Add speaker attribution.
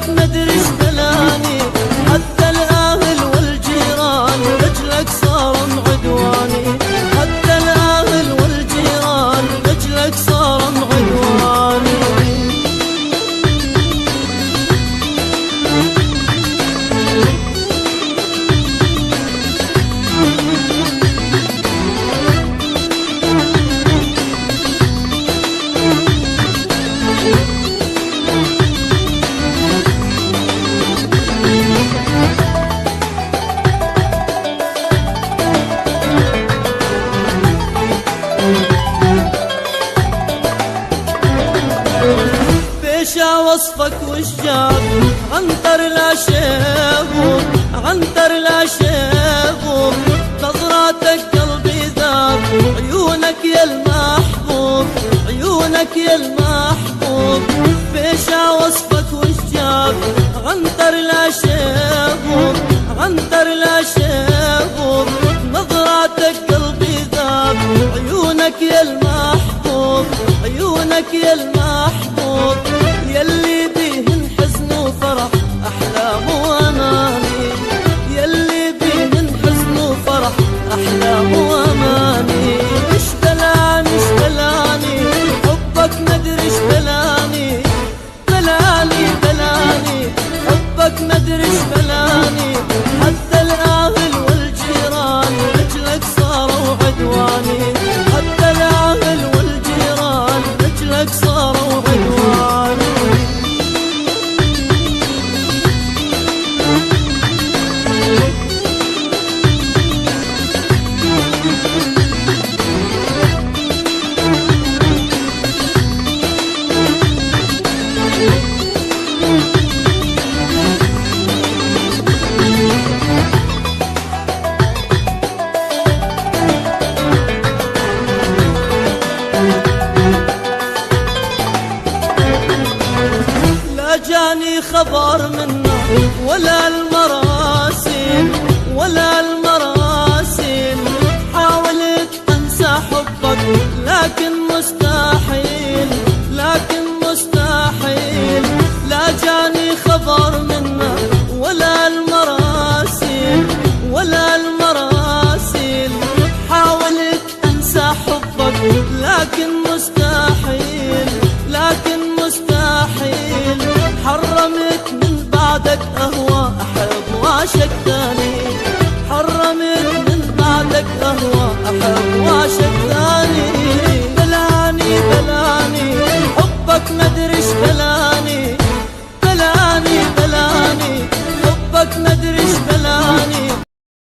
Speaker 1: حبك مدري ايش بلاني، حتى الاهل والجيران لاجلك صاروا عدواني، حتى الاهل والجيران لاجلك صاروا عدواني. بيشا وصفك وشجاب عنتر لا شيبوب، عنتر لا شيبوب، نظراتك قلبي ذاب، عيونك يا المحبوب، عيونك يا المحبوب. بيشا وصفك وشجاب عنتر لا شيبوب، عنتر لا شيبوب، نظراتك قلبي ذاب، عيونك يا المحبوب، عيونك يا المحبوب. يلي بيهن حزن وفرح أحلام وأماني، يلي بيهن حزن وفرح أحلام وأماني. إيش بلاني إيش بلاني حبك مدري إيش بلاني، بلاني بلاني حبك مدري إيش بلاني، حتى الأهل والجيران لاجلك صاروا عدواني، حتى الأهل والجيران لاجلك صاروا عدواني. لا جاني خبر منه ولا المراسيل، ولا المراسيل، حاولت انسى حبك لكن مستحيل، لكن مستحيل. لا جاني خبر منه ولا المراسيل، ولا المراسيل، حاولت انسى حبك لكن مستحيل، لكن مستحيل. حرمت من بعدك أهوى أحب وأعشق